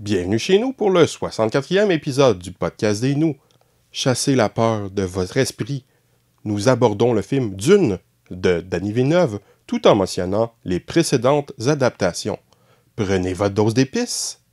Bienvenue chez nous pour le 64e épisode du podcast des Nous. Chassez la peur de votre esprit. Nous abordons le film Dune de Denis Villeneuve tout en mentionnant les précédentes adaptations. Prenez votre dose d'épices.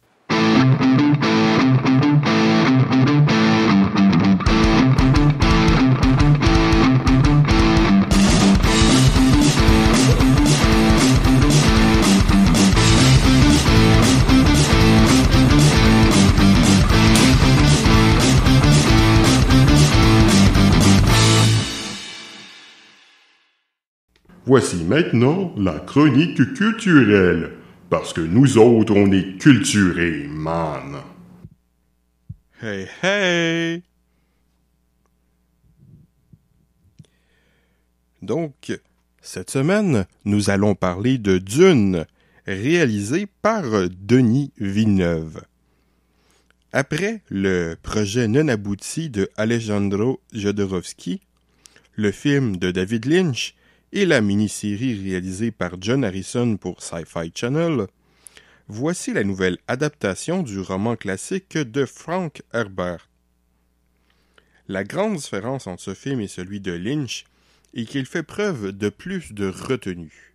Voici maintenant la chronique culturelle, parce que nous autres, on est culturés, man. Hey, hey! Donc, cette semaine, nous allons parler de Dune, réalisé par Denis Villeneuve. Après le projet non abouti de Alejandro Jodorowsky, le film de David Lynch et la mini-série réalisée par John Harrison pour Sci-Fi Channel, voici la nouvelle adaptation du roman classique de Frank Herbert. La grande différence entre ce film et celui de Lynch est qu'il fait preuve de plus de retenue.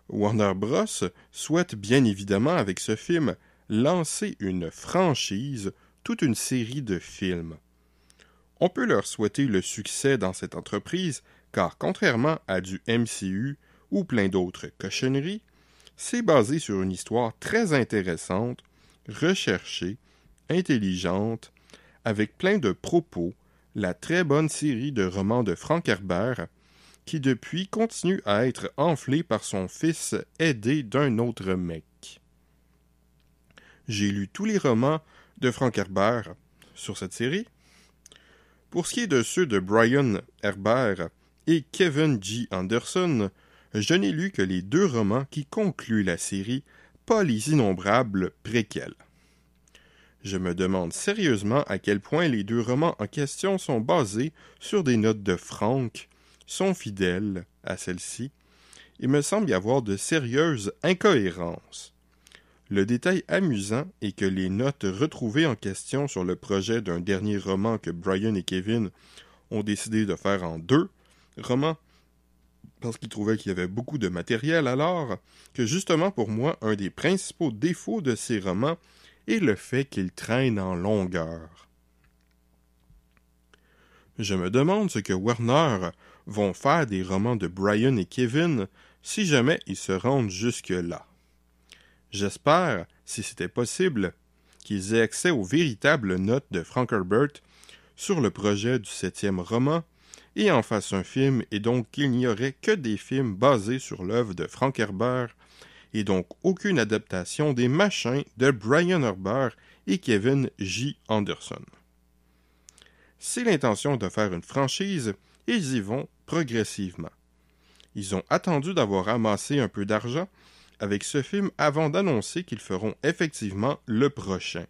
Warner Bros. Souhaite bien évidemment avec ce film lancer une franchise, toute une série de films. On peut leur souhaiter le succès dans cette entreprise, car contrairement à du MCU ou plein d'autres cochonneries, c'est basé sur une histoire très intéressante, recherchée, intelligente, avec plein de propos, la très bonne série de romans de Frank Herbert, qui depuis continue à être enflé par son fils aidé d'un autre mec. J'ai lu tous les romans de Frank Herbert sur cette série. Pour ce qui est de ceux de Brian Herbert et Kevin G. Anderson, je n'ai lu que les 2 romans qui concluent la série, pas les innombrables préquels. Je me demande sérieusement à quel point les 2 romans en question sont basés sur des notes de Frank, sont fidèles à celles-ci, et me semble y avoir de sérieuses incohérences. Le détail amusant est que les notes retrouvées en question sur le projet d'un dernier roman que Brian et Kevin ont décidé de faire en 2 romans, parce qu'ils trouvaient qu'il y avait beaucoup de matériel, alors que justement pour moi, un des principaux défauts de ces romans est le fait qu'ils traînent en longueur. Je me demande ce que Warner vont faire des romans de Brian et Kevin si jamais ils se rendent jusque-là. J'espère, si c'était possible, qu'ils aient accès aux véritables notes de Frank Herbert sur le projet du 7e roman et en fassent un film, et donc qu'il n'y aurait que des films basés sur l'œuvre de Frank Herbert et donc aucune adaptation des machins de Brian Herbert et Kevin J. Anderson. C'est l'intention de faire une franchise, et ils y vont progressivement. Ils ont attendu d'avoir amassé un peu d'argent avec ce film avant d'annoncer qu'ils feront effectivement le prochain.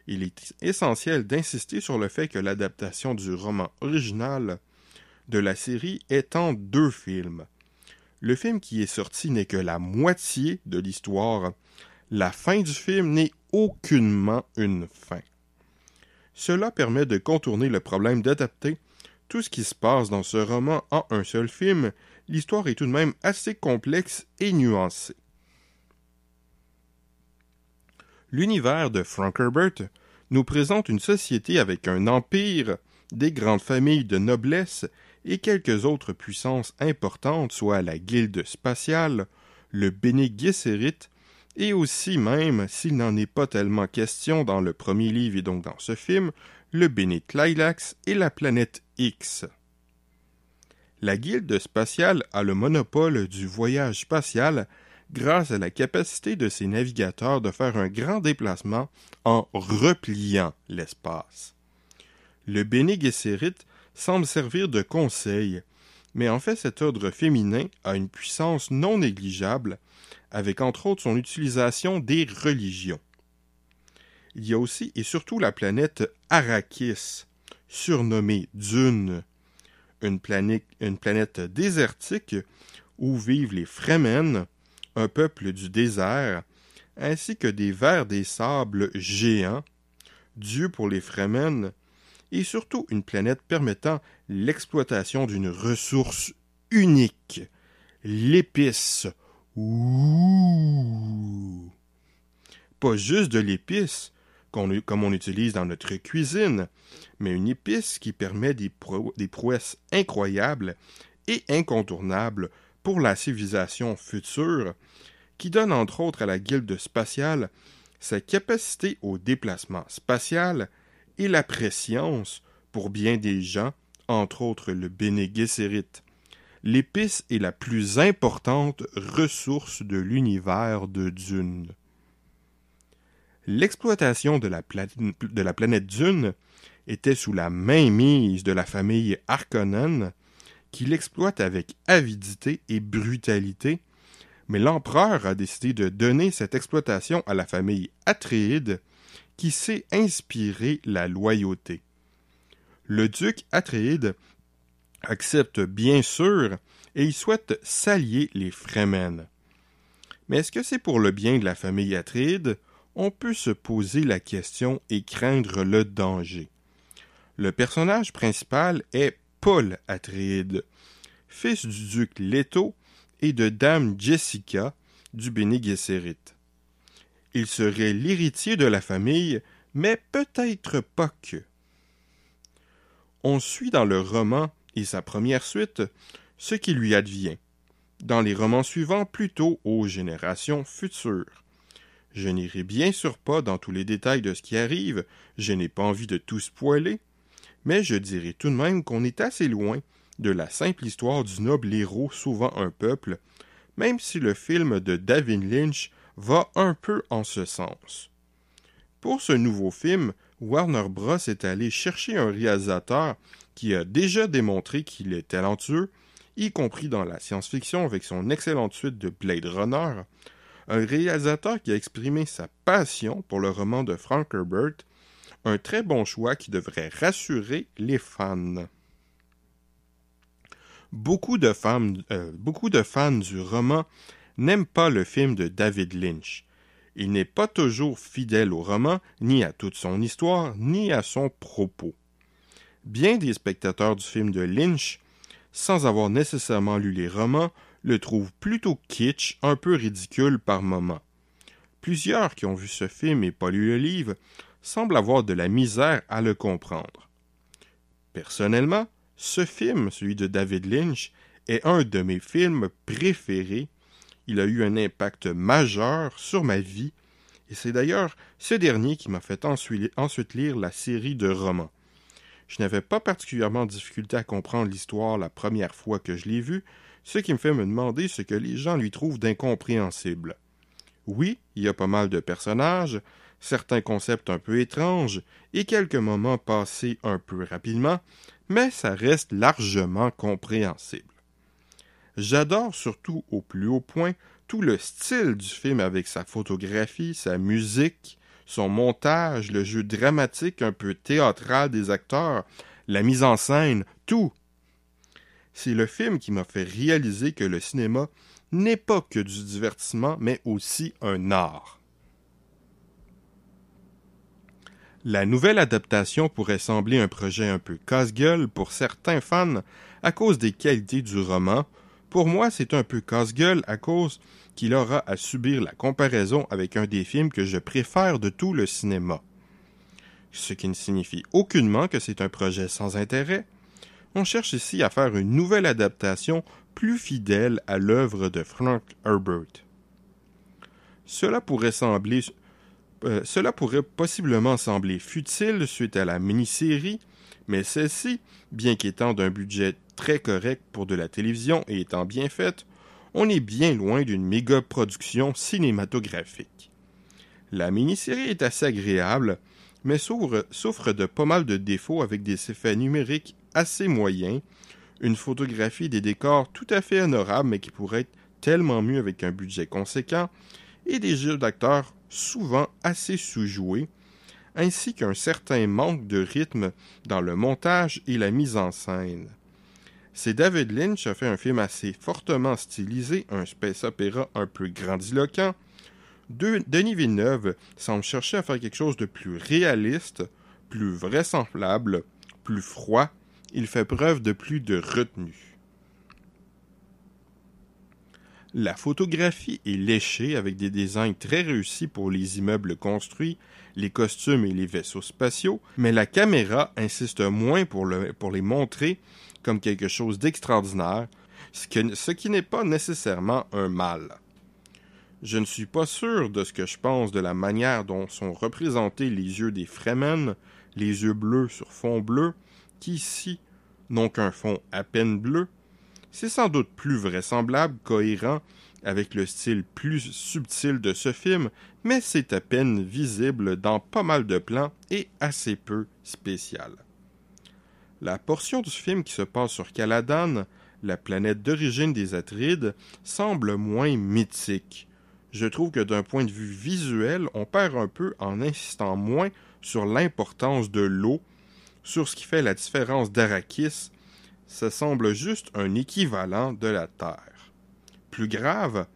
Il est essentiel d'insister sur le fait que l'adaptation du roman original de la série est en 2 films. Le film qui est sorti n'est que la moitié de l'histoire. La fin du film n'est aucunement une fin. Cela permet de contourner le problème d'adapter tout ce qui se passe dans ce roman en un seul film. L'histoire est tout de même assez complexe et nuancée. L'univers de Frank Herbert nous présente une société avec un empire, des grandes familles de noblesse et quelques autres puissances importantes, soit la Guilde spatiale, le Bene Gesserit, et aussi même, s'il n'en est pas tellement question dans le premier livre et donc dans ce film, le Bene Tleilax et la planète X. La Guilde spatiale a le monopole du voyage spatial grâce à la capacité de ses navigateurs de faire un grand déplacement en repliant l'espace. Le Bene Gesserit semble servir de conseil, mais en fait cet ordre féminin a une puissance non négligeable, avec entre autres son utilisation des religions. Il y a aussi et surtout la planète Arrakis, surnommée Dune, une planète désertique où vivent les Fremen, un peuple du désert, ainsi que des vers des sables géants, Dieu pour les Fremen, et surtout une planète permettant l'exploitation d'une ressource unique, l'épice. Ouh! Pas juste de l'épice, comme on utilise dans notre cuisine, mais une épice qui permet des prouesses incroyables et incontournables pour la civilisation future, qui donne entre autres à la guilde spatiale sa capacité au déplacement spatial et la préscience pour bien des gens, entre autres le Bene Gesserit. L'épice est la plus importante ressource de l'univers de Dune. L'exploitation de la planète Dune était sous la mainmise de la famille Harkonnen, qui l'exploite avec avidité et brutalité, mais l'empereur a décidé de donner cette exploitation à la famille Atréide, qui sait inspirer la loyauté. Le duc Atréide accepte bien sûr et il souhaite s'allier les Fremen. Mais est-ce que c'est pour le bien de la famille Atréide? On peut se poser la question et craindre le danger. Le personnage principal est Paul Atréide, fils du duc Leto et de dame Jessica du Bene Gesserit. Il serait l'héritier de la famille, mais peut-être pas que. On suit dans le roman et sa première suite ce qui lui advient. Dans les romans suivants, plutôt aux générations futures. Je n'irai bien sûr pas dans tous les détails de ce qui arrive, je n'ai pas envie de tout spoiler, mais je dirais tout de même qu'on est assez loin de la simple histoire du noble héros sauvant un peuple, même si le film de David Lynch va un peu en ce sens. Pour ce nouveau film, Warner Bros. Est allé chercher un réalisateur qui a déjà démontré qu'il est talentueux, y compris dans la science-fiction avec son excellente suite de Blade Runner, un réalisateur qui a exprimé sa passion pour le roman de Frank Herbert, un très bon choix qui devrait rassurer les fans. Beaucoup de fans du roman n'aiment pas le film de David Lynch. Il n'est pas toujours fidèle au roman, ni à toute son histoire, ni à son propos. Bien des spectateurs du film de Lynch, sans avoir nécessairement lu les romans, le trouvent plutôt kitsch, un peu ridicule par moments. Plusieurs qui ont vu ce film et pas lu le livre semblent avoir de la misère à le comprendre. Personnellement, ce film, celui de David Lynch, est un de mes films préférés. Il a eu un impact majeur sur ma vie, et c'est d'ailleurs ce dernier qui m'a fait ensuite lire la série de romans. Je n'avais pas particulièrement de difficulté à comprendre l'histoire la première fois que je l'ai vue, ce qui me fait me demander ce que les gens lui trouvent d'incompréhensible. Oui, il y a pas mal de personnages, certains concepts un peu étranges, et quelques moments passés un peu rapidement, mais ça reste largement compréhensible. J'adore surtout au plus haut point tout le style du film avec sa photographie, sa musique, son montage, le jeu dramatique un peu théâtral des acteurs, la mise en scène, tout. C'est le film qui m'a fait réaliser que le cinéma n'est pas que du divertissement, mais aussi un art. La nouvelle adaptation pourrait sembler un projet un peu casse-gueule pour certains fans à cause des qualités du roman. Pour moi, c'est un peu casse-gueule à cause qu'il aura à subir la comparaison avec un des films que je préfère de tout le cinéma. Ce qui ne signifie aucunement que c'est un projet sans intérêt. On cherche ici à faire une nouvelle adaptation plus fidèle à l'œuvre de Frank Herbert. Cela pourrait possiblement sembler futile suite à la mini-série, mais celle-ci, bien qu'étant d'un budget très correct pour de la télévision et étant bien faite, on est bien loin d'une méga-production cinématographique. La mini-série est assez agréable, mais souffre de pas mal de défauts avec des effets numériques assez moyens, une photographie et des décors tout à fait honorables mais qui pourraient être tellement mieux avec un budget conséquent, et des jeux d'acteurs souvent assez sous-joués, ainsi qu'un certain manque de rythme dans le montage et la mise en scène. C'est David Lynch a fait un film assez fortement stylisé, un space opéra un peu grandiloquent, Denis Villeneuve semble chercher à faire quelque chose de plus réaliste, plus vraisemblable, plus froid. Il fait preuve de plus de retenue. La photographie est léchée avec des designs très réussis pour les immeubles construits, les costumes et les vaisseaux spatiaux, mais la caméra insiste moins pour les montrer comme quelque chose d'extraordinaire, ce qui n'est pas nécessairement un mal. Je ne suis pas sûr de ce que je pense de la manière dont sont représentés les yeux des Fremen, les yeux bleus sur fond bleu, qui ici n'ont qu'un fond à peine bleu. C'est sans doute plus vraisemblable, cohérent avec le style plus subtil de ce film, mais c'est à peine visible dans pas mal de plans et assez peu spécial. La portion du film qui se passe sur Caladan, la planète d'origine des Atrides, semble moins mythique. Je trouve que d'un point de vue visuel, on perd un peu en insistant moins sur l'importance de l'eau, sur ce qui fait la différence d'Arrakis. Ça semble juste un équivalent de la Terre. Plus grave,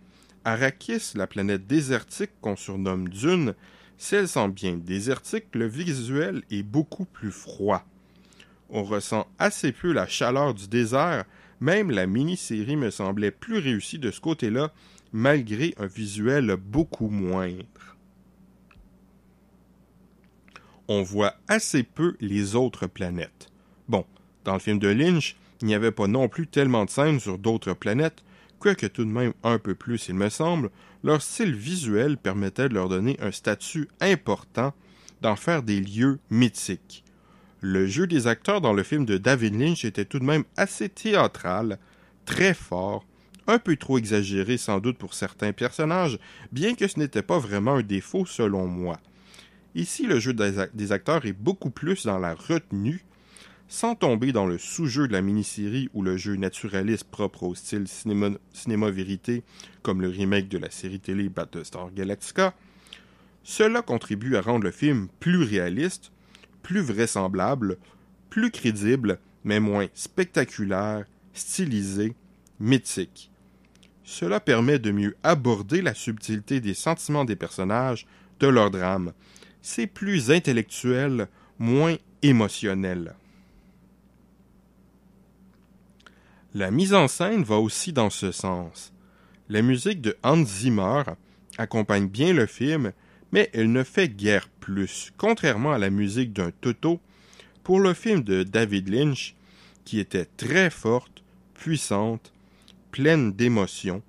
Arrakis, la planète désertique qu'on surnomme Dune, si elle semble bien désertique, le visuel est beaucoup plus froid. On ressent assez peu la chaleur du désert, même la mini-série me semblait plus réussie de ce côté-là, malgré un visuel beaucoup moindre. On voit assez peu les autres planètes. Bon, dans le film de Lynch, il n'y avait pas non plus tellement de scènes sur d'autres planètes, quoique tout de même un peu plus, il me semble. Leur style visuel permettait de leur donner un statut important, d'en faire des lieux mythiques. Le jeu des acteurs dans le film de David Lynch était tout de même assez théâtral, très fort, un peu trop exagéré sans doute pour certains personnages, bien que ce n'était pas vraiment un défaut selon moi. Ici, le jeu des acteurs est beaucoup plus dans la retenue, sans tomber dans le sous-jeu de la mini-série ou le jeu naturaliste propre au style cinéma-vérité, comme le remake de la série télé Battlestar Galactica. Cela contribue à rendre le film plus réaliste, plus vraisemblable, plus crédible, mais moins spectaculaire, stylisé, mythique. Cela permet de mieux aborder la subtilité des sentiments des personnages, de leur drame. C'est plus intellectuel, moins émotionnel. La mise en scène va aussi dans ce sens. La musique de Hans Zimmer accompagne bien le film, mais elle ne fait guère plus, contrairement à la musique d'un Toto, pour le film de David Lynch, qui était très forte, puissante, pleine d'émotions,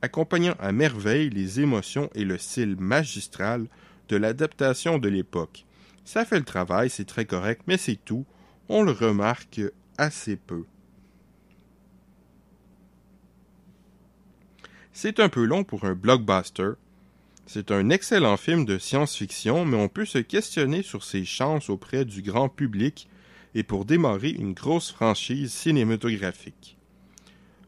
accompagnant à merveille les émotions et le style magistral de l'adaptation de l'époque. Ça fait le travail, c'est très correct, mais c'est tout, on le remarque assez peu. C'est un peu long pour un blockbuster. C'est un excellent film de science-fiction, mais on peut se questionner sur ses chances auprès du grand public et pour démarrer une grosse franchise cinématographique.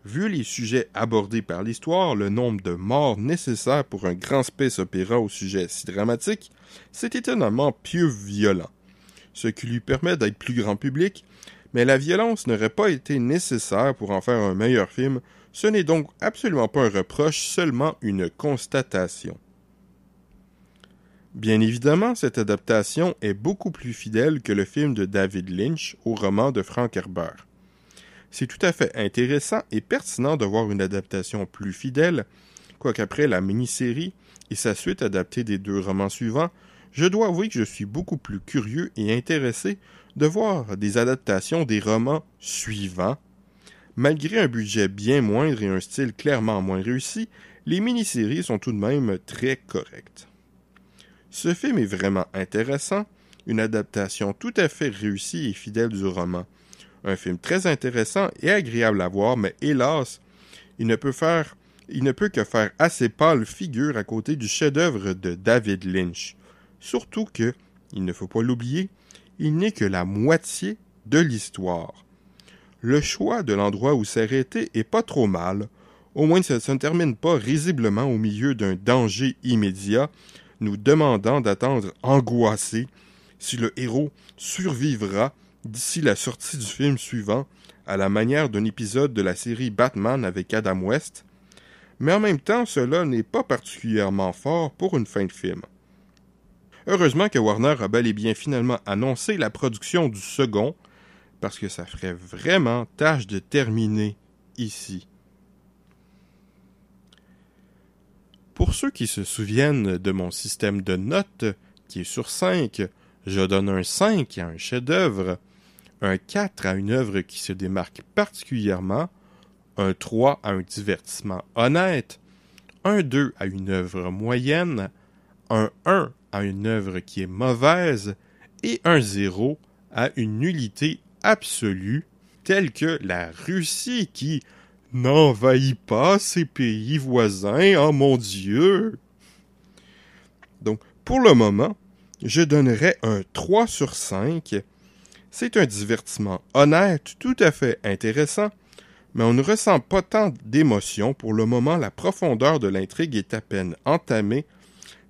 Vu les sujets abordés par l'histoire, le nombre de morts nécessaires pour un grand space opéra au sujet si dramatique, c'est étonnamment peu violent, ce qui lui permet d'être plus grand public, mais la violence n'aurait pas été nécessaire pour en faire un meilleur film. Ce n'est donc absolument pas un reproche, seulement une constatation. Bien évidemment, cette adaptation est beaucoup plus fidèle que le film de David Lynch au roman de Frank Herbert. C'est tout à fait intéressant et pertinent de voir une adaptation plus fidèle, quoiqu'après la mini-série et sa suite adaptée des 2 romans suivants, je dois avouer que je suis beaucoup plus curieux et intéressé de voir des adaptations des romans suivants. Malgré un budget bien moindre et un style clairement moins réussi, les mini-séries sont tout de même très correctes. Ce film est vraiment intéressant, une adaptation tout à fait réussie et fidèle du roman. Un film très intéressant et agréable à voir, mais hélas, il ne peut que faire assez pâle figure à côté du chef-d'œuvre de David Lynch. Surtout que, il ne faut pas l'oublier, il n'est que la moitié de l'histoire. Le choix de l'endroit où s'arrêter est pas trop mal, au moins ça ne termine pas risiblement au milieu d'un danger immédiat, nous demandant d'attendre angoissé si le héros survivra d'ici la sortie du film suivant, à la manière d'un épisode de la série Batman avec Adam West. mais en même temps, cela n'est pas particulièrement fort pour une fin de film. Heureusement que Warner a bel et bien finalement annoncé la production du second, parce que ça ferait vraiment tâche de terminer ici. Pour ceux qui se souviennent de mon système de notes, qui est sur 5, je donne un 5 à un chef-d'œuvre, un 4 à une œuvre qui se démarque particulièrement, un 3 à un divertissement honnête, un 2 à une œuvre moyenne, un 1 à une œuvre qui est mauvaise et un 0 à une nullité absolue, telle que la Russie qui n'envahit pas ses pays voisins, oh mon Dieu! Donc, pour le moment, je donnerais un 3 sur 5. C'est un divertissement honnête, tout à fait intéressant, mais on ne ressent pas tant d'émotion. Pour le moment, la profondeur de l'intrigue est à peine entamée.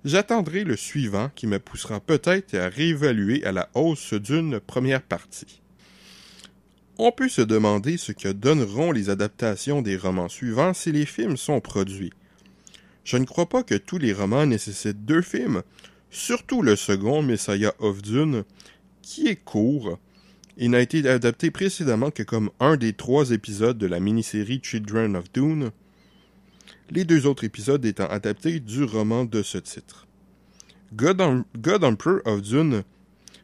J'attendrai le suivant qui me poussera peut-être à réévaluer à la hausse d'une première partie. On peut se demander ce que donneront les adaptations des romans suivants si les films sont produits. Je ne crois pas que tous les romans nécessitent 2 films, surtout le second, Messiah of Dune, qui est court et n'a été adapté précédemment que comme un des 3 épisodes de la mini-série Children of Dune, les 2 autres épisodes étant adaptés du roman de ce titre. God Emperor of Dune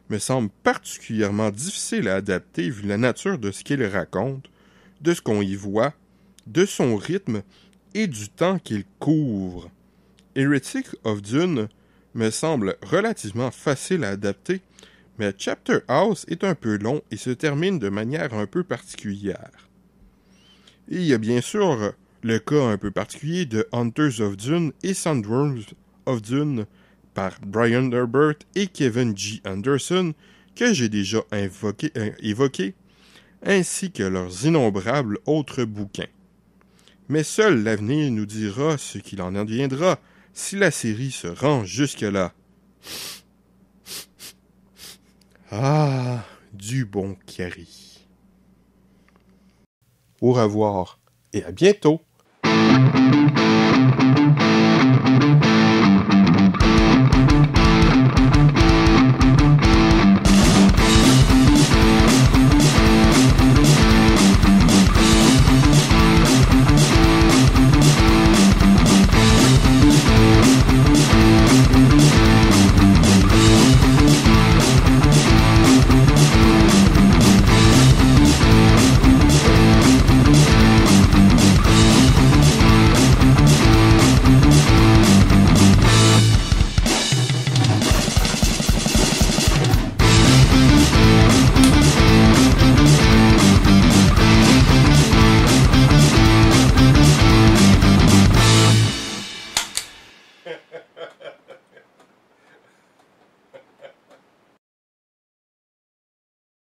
me semble particulièrement difficile à adapter vu la nature de ce qu'il raconte, de ce qu'on y voit, de son rythme et du temps qu'il couvre. Heretic of Dune me semble relativement facile à adapter, mais Chapter House est un peu long et se termine de manière un peu particulière. Et il y a bien sûr le cas un peu particulier de Hunters of Dune et Sandworms of Dune par Brian Herbert et Kevin G. Anderson, que j'ai déjà évoqué, ainsi que leurs innombrables autres bouquins. Mais seul l'avenir nous dira ce qu'il en adviendra si la série se rend jusque-là. Ah, du bon Carrie. Au revoir et à bientôt!